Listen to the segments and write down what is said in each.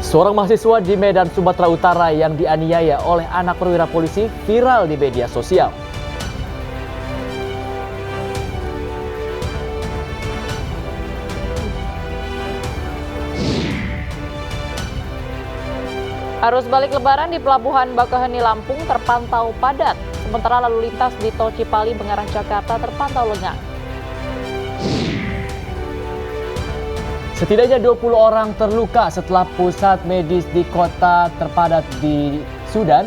Seorang mahasiswa di Medan, Sumatera Utara yang dianiaya oleh anak perwira polisi viral di media sosial. Arus balik Lebaran di Pelabuhan Bakauheni Lampung terpantau padat, sementara lalu lintas di Tol Cipali mengarah Jakarta terpantau lengang. Setidaknya 20 orang terluka setelah pusat medis di kota terpadat di Sudan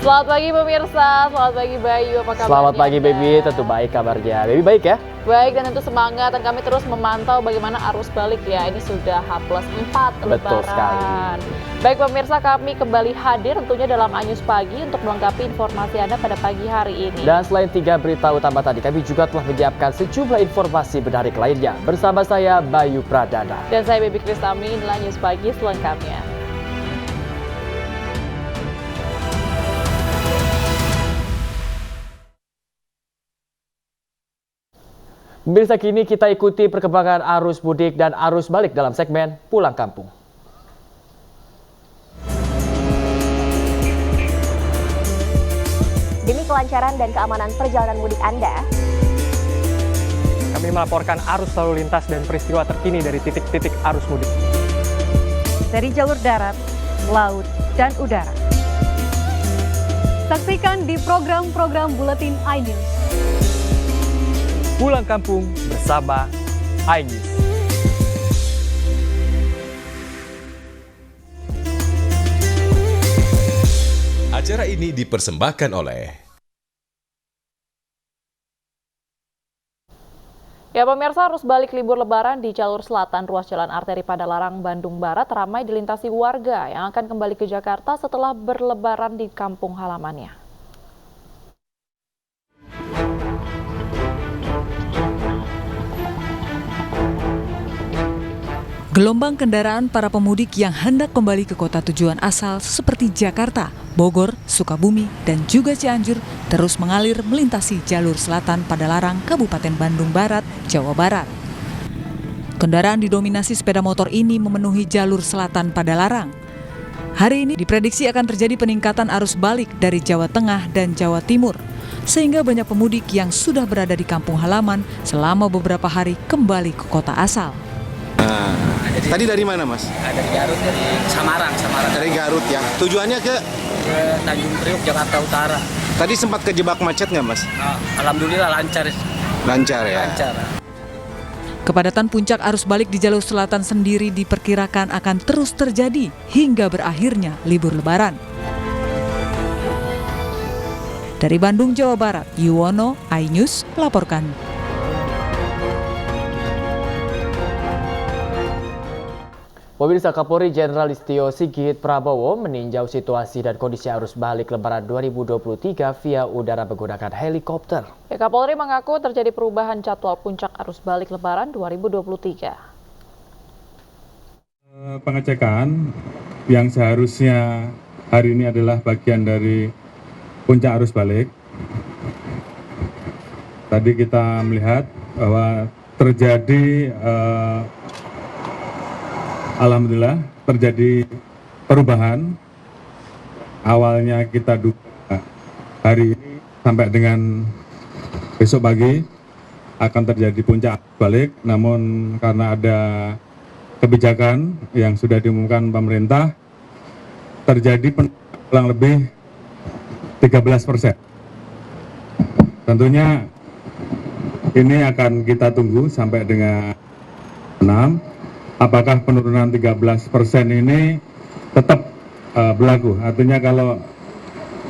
Selamat pagi pemirsa, selamat pagi Bayu, apa kabar? Selamat pagi Baby, tentu baik kabarnya. Baby baik ya? Baik, dan tentu semangat, dan kami terus memantau bagaimana arus balik ya. Ini sudah H+4 Betul Lebaran. Baik pemirsa, kami kembali hadir tentunya dalam Anyus Pagi untuk melengkapi informasi Anda pada pagi hari ini. Dan selain 3 berita utama tadi, kami juga telah menyiapkan sejumlah informasi menarik lainnya. Bersama saya Bayu Pradana. Dan saya Baby Kristami, inilah Anyus Pagi selengkapnya. Pemirsa, kini kita ikuti perkembangan arus mudik dan arus balik dalam segmen Pulang Kampung. Demi kelancaran dan keamanan perjalanan mudik Anda, kami melaporkan arus lalu lintas dan peristiwa terkini dari titik-titik arus mudik. Dari jalur darat, laut, dan udara. Saksikan di program-program Buletin iNews. Pulang Kampung bersama iNews. Acara ini dipersembahkan oleh Ya pemirsa, arus balik libur Lebaran di jalur selatan ruas jalan arteri Padalarang, Bandung Barat ramai dilintasi warga yang akan kembali ke Jakarta setelah berlebaran di kampung halamannya. Gelombang kendaraan para pemudik yang hendak kembali ke kota tujuan asal seperti Jakarta, Bogor, Sukabumi, dan juga Cianjur terus mengalir melintasi jalur selatan Padalarang, Kabupaten Bandung Barat, Jawa Barat. Kendaraan didominasi sepeda motor ini memenuhi jalur selatan Padalarang. Hari ini diprediksi akan terjadi peningkatan arus balik dari Jawa Tengah dan Jawa Timur, sehingga banyak pemudik yang sudah berada di kampung halaman selama beberapa hari kembali ke kota asal. Tadi dari mana, Mas? Dari Garut, dari Samarang. Dari Garut ya. Tujuannya ke Tanjung Priok, Jakarta Utara. Tadi sempat kejebak macet nggak, Mas? Alhamdulillah lancar. Lancar ya. Lancar. Kepadatan puncak arus balik di jalur selatan sendiri diperkirakan akan terus terjadi hingga berakhirnya libur Lebaran. Dari Bandung, Jawa Barat, Yuwono, iNews melaporkan. Pemirsa, Kapolri Jenderal Listio Sigit Prabowo meninjau situasi dan kondisi arus balik Lebaran 2023 via udara menggunakan helikopter. Kapolri mengaku terjadi perubahan jadwal puncak arus balik Lebaran 2023. Pengecekan yang seharusnya hari ini adalah bagian dari puncak arus balik. Tadi kita melihat bahwa terjadi alhamdulillah terjadi perubahan. Awalnya kita duga hari ini sampai dengan besok pagi akan terjadi puncak balik, namun karena ada kebijakan yang sudah diumumkan pemerintah, terjadi kurang lebih 13%. Tentunya ini akan kita tunggu sampai dengan 6. Apakah penurunan 13% ini tetap berlaku? Artinya kalau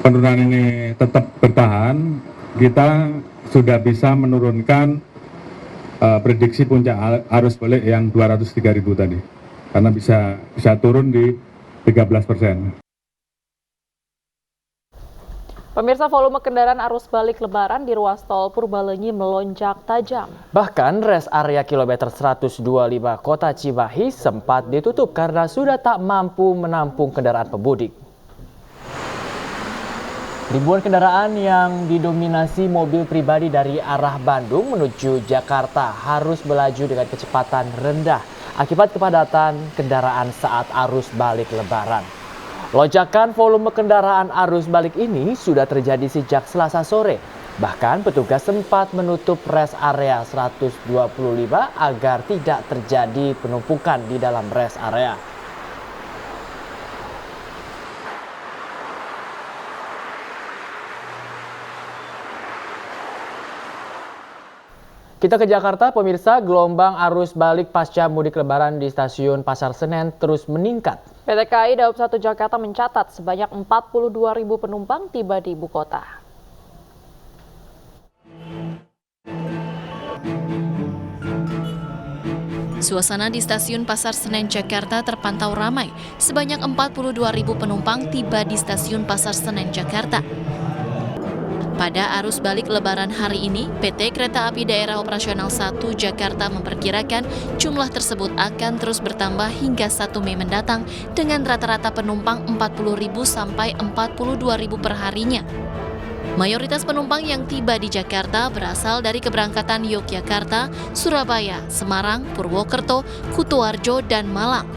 penurunan ini tetap bertahan, kita sudah bisa menurunkan prediksi puncak arus balik yang 203.000 tadi. Karena bisa turun di 13%. Pemirsa, volume kendaraan arus balik Lebaran di ruas tol Purbalenyi melonjak tajam. Bahkan res area kilometer 125 Kota Cimahi sempat ditutup karena sudah tak mampu menampung kendaraan pemudik. Ribuan kendaraan yang didominasi mobil pribadi dari arah Bandung menuju Jakarta harus melaju dengan kecepatan rendah akibat kepadatan kendaraan saat arus balik Lebaran. Lonjakan volume kendaraan arus balik ini sudah terjadi sejak Selasa sore. Bahkan petugas sempat menutup res area 125 agar tidak terjadi penumpukan di dalam res area. Kita ke Jakarta, pemirsa, gelombang arus balik pasca mudik Lebaran di stasiun Pasar Senen terus meningkat. PT KAI Daob 1 Jakarta mencatat sebanyak 42.000 penumpang tiba di ibu kota. Suasana di stasiun Pasar Senen Jakarta terpantau ramai. Sebanyak 42.000 penumpang tiba di stasiun Pasar Senen Jakarta. Pada arus balik Lebaran hari ini, PT Kereta Api Daerah Operasional 1 Jakarta memperkirakan jumlah tersebut akan terus bertambah hingga 1 Mei mendatang dengan rata-rata penumpang 40.000 sampai 42.000 per harinya. Mayoritas penumpang yang tiba di Jakarta berasal dari keberangkatan Yogyakarta, Surabaya, Semarang, Purwokerto, Kutoarjo, dan Malang.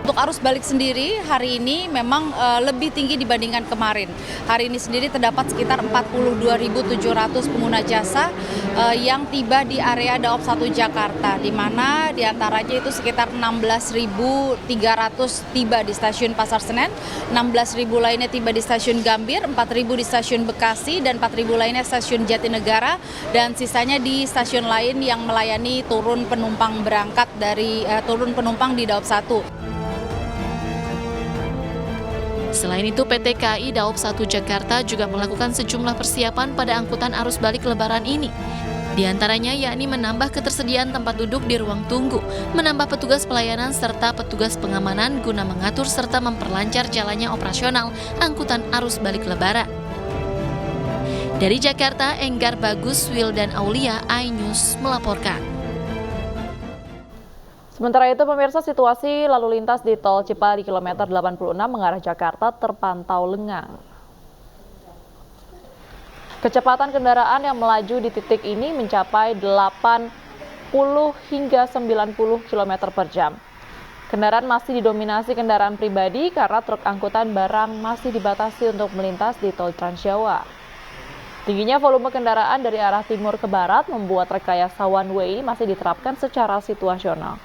Untuk arus balik sendiri hari ini memang lebih tinggi dibandingkan kemarin. Hari ini sendiri terdapat sekitar 42.700 pengguna jasa yang tiba di area Daob 1 Jakarta, di mana diantaranya itu sekitar 16.300 tiba di stasiun Pasar Senen, 16.000 lainnya tiba di stasiun Gambir, 4.000 di stasiun Bekasi, dan 4.000 lainnya stasiun Jatinegara, dan sisanya di stasiun lain yang melayani turun penumpang berangkat dari turun penumpang di Daob 1. Selain itu, PT KAI Daob 1 Jakarta juga melakukan sejumlah persiapan pada angkutan arus balik Lebaran ini. Di antaranya yakni menambah ketersediaan tempat duduk di ruang tunggu, menambah petugas pelayanan serta petugas pengamanan guna mengatur serta memperlancar jalannya operasional angkutan arus balik Lebaran. Dari Jakarta, Enggar Bagus, Wildan Aulia, iNews melaporkan. Sementara itu, pemirsa, situasi lalu lintas di tol Cipali kilometer 86 mengarah Jakarta terpantau lengang. Kecepatan kendaraan yang melaju di titik ini mencapai 80 hingga 90 km per jam. Kendaraan masih didominasi kendaraan pribadi karena truk angkutan barang masih dibatasi untuk melintas di tol Trans Jawa. Tingginya volume kendaraan dari arah timur ke barat membuat rekayasa one way masih diterapkan secara situasional.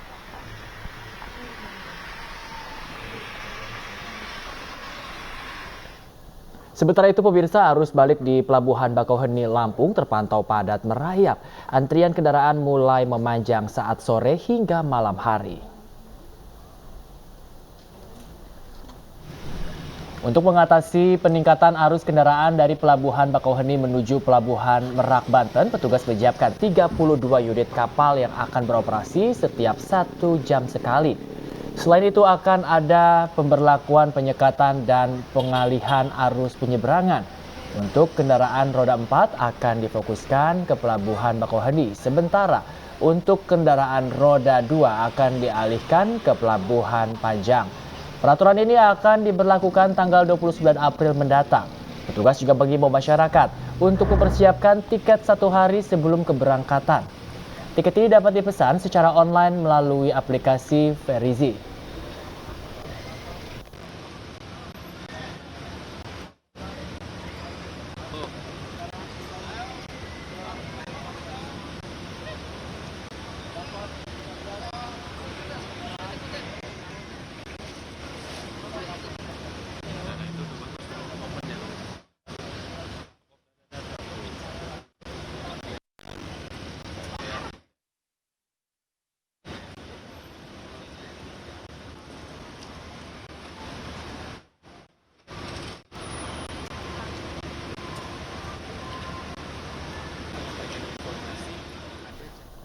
Sementara itu, pemirsa, arus balik di Pelabuhan Bakauheni, Lampung terpantau padat merayap. Antrian kendaraan mulai memanjang saat sore hingga malam hari. Untuk mengatasi peningkatan arus kendaraan dari Pelabuhan Bakauheni menuju Pelabuhan Merak, Banten, petugas menyiapkan 32 unit kapal yang akan beroperasi setiap 1 jam sekali. Selain itu akan ada pemberlakuan penyekatan dan pengalihan arus penyeberangan. Untuk kendaraan roda 4 akan difokuskan ke Pelabuhan Bakauheni. Sementara untuk kendaraan roda 2 akan dialihkan ke Pelabuhan Panjang. Peraturan ini akan diberlakukan tanggal 29 April mendatang. Petugas juga mengimbau masyarakat untuk mempersiapkan tiket 1 hari sebelum keberangkatan. Tiket ini dapat dipesan secara online melalui aplikasi Verizi.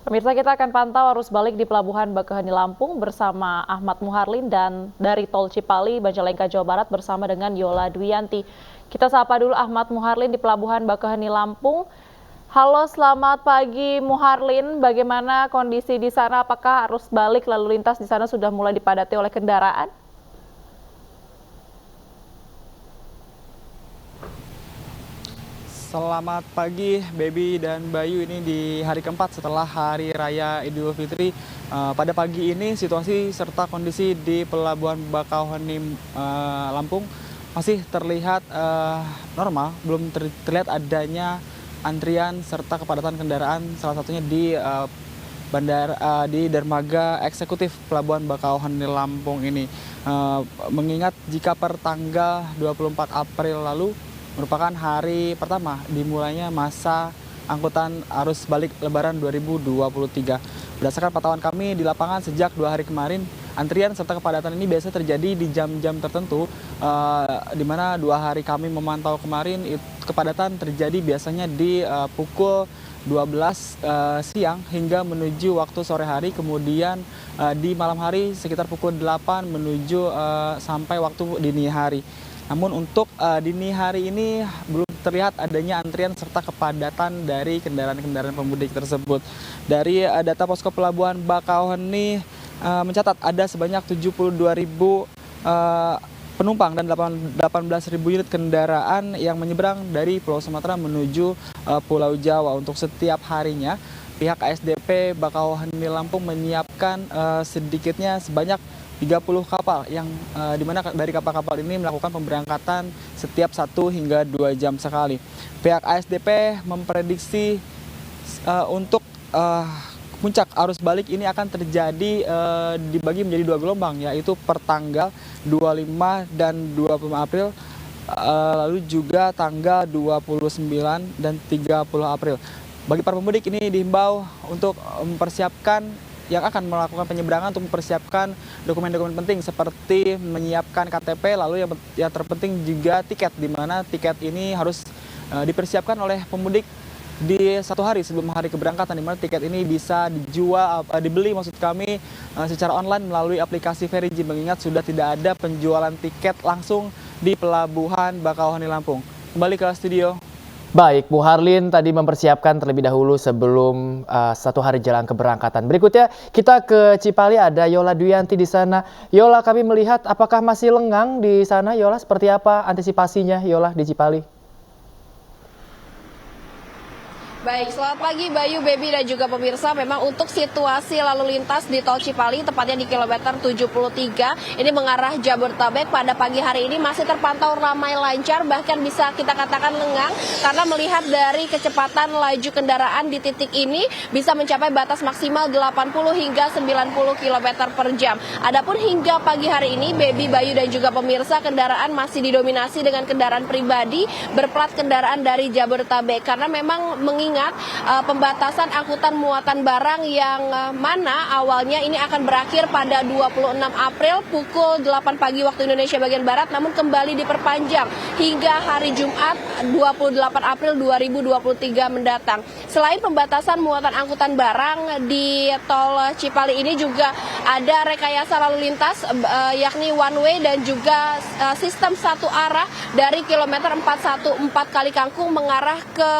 Pemirsa, kita akan pantau arus balik di Pelabuhan Bakauheni Lampung bersama Ahmad Muharlin dan dari Tol Cipali, Majalengka, Jawa Barat bersama dengan Yola Dwiyanti. Kita sapa dulu Ahmad Muharlin di Pelabuhan Bakauheni Lampung. Halo, selamat pagi Muharlin. Bagaimana kondisi di sana? Apakah arus balik lalu lintas di sana sudah mulai dipadati oleh kendaraan? Selamat pagi Baby dan Bayu, ini di hari keempat setelah Hari Raya Idul Fitri. Pada pagi ini situasi serta kondisi di Pelabuhan Bakauheni Lampung masih terlihat normal, belum terlihat adanya antrian serta kepadatan kendaraan, salah satunya di di dermaga eksekutif Pelabuhan Bakauheni Lampung ini. Mengingat jika per tanggal 24 April lalu merupakan hari pertama dimulainya masa angkutan arus balik Lebaran 2023. Berdasarkan pantauan kami di lapangan sejak 2 hari kemarin, antrian serta kepadatan ini biasa terjadi di jam-jam tertentu, di mana 2 hari kami memantau kemarin kepadatan terjadi biasanya di pukul 12 siang hingga menuju waktu sore hari, kemudian di malam hari sekitar pukul 8 menuju sampai waktu dini hari. Namun untuk dini hari ini belum terlihat adanya antrian serta kepadatan dari kendaraan-kendaraan pemudik tersebut. Dari data Posko Pelabuhan Bakauheni mencatat ada sebanyak 72.000 penumpang dan 18.000 unit kendaraan yang menyeberang dari Pulau Sumatera menuju Pulau Jawa. Untuk setiap harinya, pihak ASDP Bakauheni Lampung menyiapkan sedikitnya sebanyak 30 kapal yang dimana dari kapal-kapal ini melakukan pemberangkatan setiap 1 hingga 2 jam sekali. Pihak ASDP memprediksi untuk puncak arus balik ini akan terjadi dibagi menjadi 2 gelombang, yaitu per tanggal 25 dan 25 April, lalu juga tanggal 29 dan 30 April. Bagi para pemudik ini dihimbau untuk mempersiapkan yang akan melakukan penyeberangan untuk mempersiapkan dokumen-dokumen penting seperti menyiapkan KTP, lalu yang terpenting juga tiket, di mana tiket ini harus dipersiapkan oleh pemudik di 1 hari sebelum hari keberangkatan, di mana tiket ini bisa dibeli maksud kami secara online melalui aplikasi Veriji, mengingat sudah tidak ada penjualan tiket langsung di Pelabuhan Bakauheni Lampung. Kembali ke studio. Baik, Muharlin tadi mempersiapkan terlebih dahulu sebelum 1 hari jelang keberangkatan. Berikutnya kita ke Cipali, ada Yola Dwiyanti di sana. Yola, kami melihat apakah masih lengang di sana, Yola? Seperti apa antisipasinya, Yola, di Cipali? Baik, selamat pagi Bayu, Baby, dan juga pemirsa. Memang untuk situasi lalu lintas di Tol Cipali, tepatnya di kilometer 73, ini mengarah Jabodetabek pada pagi hari ini masih terpantau ramai lancar, bahkan bisa kita katakan lengang, karena melihat dari kecepatan laju kendaraan di titik ini bisa mencapai batas maksimal 80 hingga 90 km per jam. Adapun hingga pagi hari ini, Baby, Bayu, dan juga pemirsa, kendaraan masih didominasi dengan kendaraan pribadi berplat kendaraan dari Jabodetabek, karena memang mengingat pembatasan angkutan muatan barang yang mana awalnya ini akan berakhir pada 26 April pukul 8 pagi waktu Indonesia bagian Barat, namun kembali diperpanjang hingga hari Jumat 28 April 2023 mendatang. Selain pembatasan muatan angkutan barang di Tol Cipali ini juga ada rekayasa lalu lintas yakni one way dan juga sistem satu arah dari kilometer 414 Kali Kangkung mengarah ke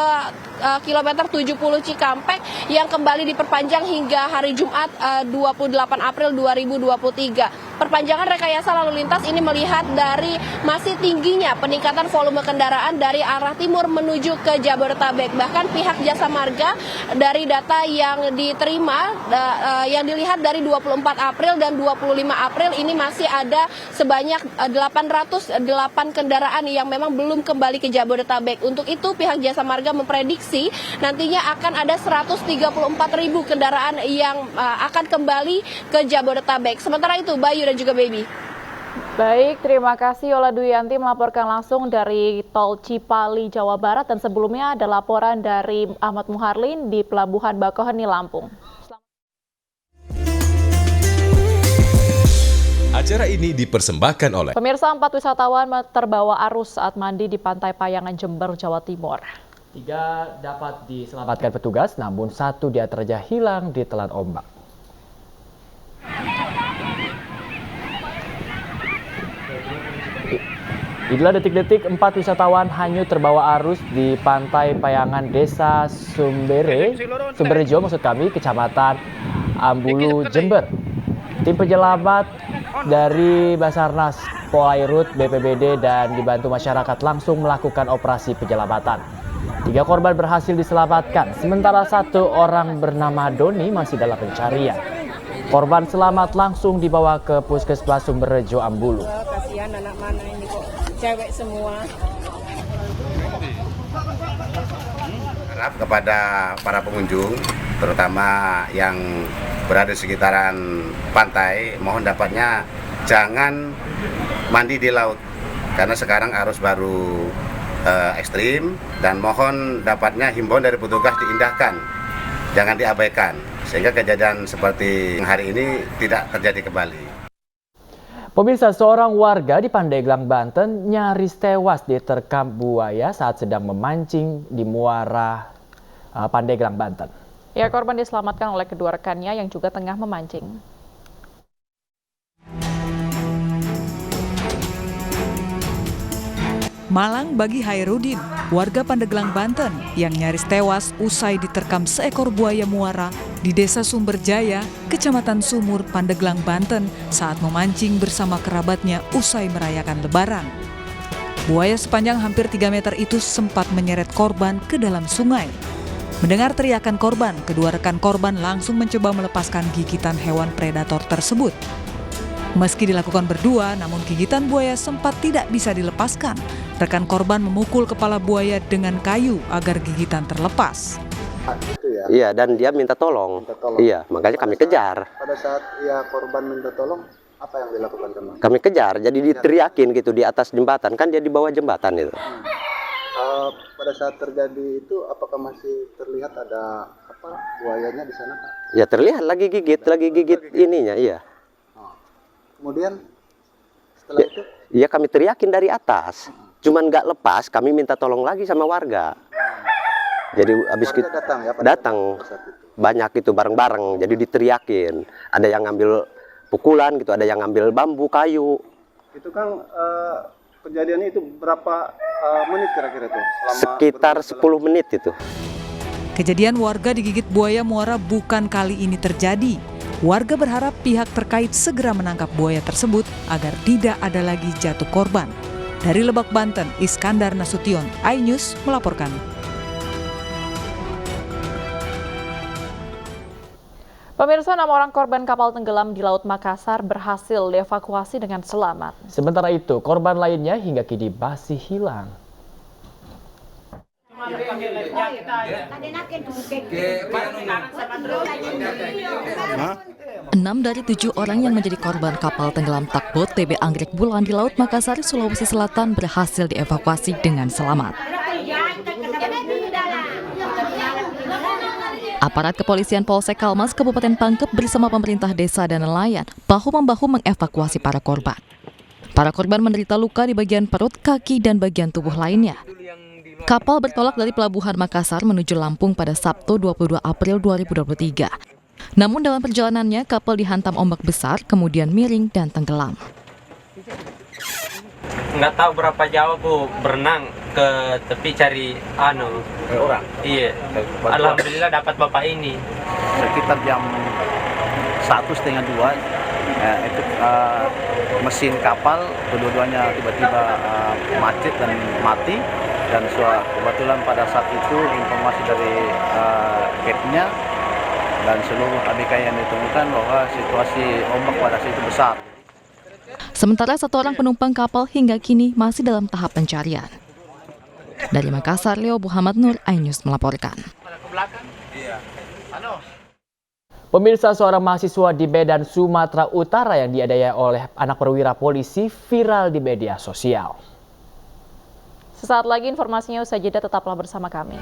kilometer 70 Cikampek yang kembali diperpanjang hingga hari Jumat 28 April 2023. Perpanjangan rekayasa lalu lintas ini melihat dari masih tingginya peningkatan volume kendaraan dari arah timur menuju ke Jabodetabek. Bahkan pihak Jasa Marga dari data yang diterima, yang dilihat dari 24 April dan 25 April ini masih ada sebanyak 808 kendaraan yang memang belum kembali ke Jabodetabek. Untuk itu pihak Jasa Marga memprediksi nantinya akan ada 134.000 kendaraan yang akan kembali ke Jabodetabek. Sementara itu Bayu dan juga Baby. Baik, terima kasih Yola Dwiyanti melaporkan langsung dari Tol Cipali, Jawa Barat. Dan sebelumnya ada laporan dari Ahmad Muharlin di Pelabuhan Bakauheni Lampung. Acara ini dipersembahkan oleh Pemirsa, 4 wisatawan terbawa arus saat mandi di Pantai Payangan, Jember, Jawa Timur. 3 dapat diselamatkan petugas, namun 1 diantaranya hilang di telan ombak. Inilah detik-detik 4 wisatawan hanyut terbawa arus di pantai Payangan Desa Sumberjo Kecamatan Ambulu, Jember. Tim penyelamat dari Basarnas, Polairut, BPBD dan dibantu masyarakat langsung melakukan operasi penyelamatan. 3 korban berhasil diselamatkan, sementara 1 orang bernama Doni masih dalam pencarian. Korban selamat langsung dibawa ke Puskesmas Sumberjo Ambulu. Kasihan anak mana ini kok cewek semua. Harap kepada para pengunjung, terutama yang berada di sekitaran pantai, mohon dapatnya jangan mandi di laut karena sekarang arus baru ekstrim, dan mohon dapatnya himbauan dari petugas diindahkan, jangan diabaikan sehingga kejadian seperti hari ini tidak terjadi kembali. Pemirsa, seorang warga di Pandeglang, Banten nyaris tewas diterkam buaya saat sedang memancing di muara Pandeglang, Banten. Ya, korban diselamatkan oleh kedua rekannya yang juga tengah memancing. Malang bagi Hairudin, warga Pandeglang, Banten yang nyaris tewas usai diterkam seekor buaya muara di Desa Sumberjaya, Kecamatan Sumur, Pandeglang, Banten saat memancing bersama kerabatnya usai merayakan Lebaran. Buaya sepanjang hampir 3 meter itu sempat menyeret korban ke dalam sungai. Mendengar teriakan korban, kedua rekan korban langsung mencoba melepaskan gigitan hewan predator tersebut. Meski dilakukan berdua, namun gigitan buaya sempat tidak bisa dilepaskan. Rekan korban memukul kepala buaya dengan kayu agar gigitan terlepas. Iya, dan dia minta tolong. Iya, makanya kami kejar. Pada saat korban minta tolong, apa yang dilakukan teman? Kami kejar, jadi diteriakin gitu di atas jembatan, kan dia di bawah jembatan itu. Pada saat terjadi itu, apakah masih terlihat ada buayanya di sana, Pak? Ya terlihat lagi gigit ininya, iya. Kemudian setelah itu? Iya, kami teriakin dari atas, cuman nggak lepas, kami minta tolong lagi sama warga. Jadi habis kita datang banyak itu bareng-bareng, jadi diteriakin. Ada yang ngambil pukulan gitu, ada yang ngambil bambu, kayu. Itu kan kejadiannya itu berapa menit kira-kira tuh? Sekitar 10 menit itu. Kejadian warga digigit buaya muara bukan kali ini terjadi. Warga berharap pihak terkait segera menangkap buaya tersebut agar tidak ada lagi jatuh korban. Dari Lebak, Banten, Iskandar Nasution, iNews melaporkan. Pemirsa, 6 orang korban kapal tenggelam di Laut Makassar berhasil dievakuasi dengan selamat. Sementara itu, korban lainnya hingga kini masih hilang. 6 dari 7 orang yang menjadi korban kapal tenggelam takbot TB Anggrek Bulan di Laut Makassar, Sulawesi Selatan berhasil dievakuasi dengan selamat. Aparat kepolisian Polsek Kalmas, Kabupaten Pangkep bersama pemerintah desa dan nelayan bahu-membahu mengevakuasi para korban. Para korban menderita luka di bagian perut, kaki, dan bagian tubuh lainnya. Kapal bertolak dari Pelabuhan Makassar menuju Lampung pada Sabtu 22 April 2023. Namun dalam perjalanannya kapal dihantam ombak besar, kemudian miring dan tenggelam. Nggak tahu berapa jauh aku berenang ke tepi cari orang. Iya. Alhamdulillah dapat bapak ini. Sekitar jam 1:30 itu mesin kapal kedua-duanya tiba-tiba macet dan mati, dan kebetulan pada saat itu informasi dari captain-nya dan seluruh ABK yang ditemukan bahwa situasi ombak pada saat itu besar. Sementara 1 orang penumpang kapal hingga kini masih dalam tahap pencarian. Dari Makassar, Leo Muhammad Nur, iNews melaporkan. Pemirsa, seorang mahasiswa di Medan, Sumatera Utara yang dianiaya oleh anak perwira polisi viral di media sosial. Sesaat lagi informasinya usai jeda, tetaplah bersama kami.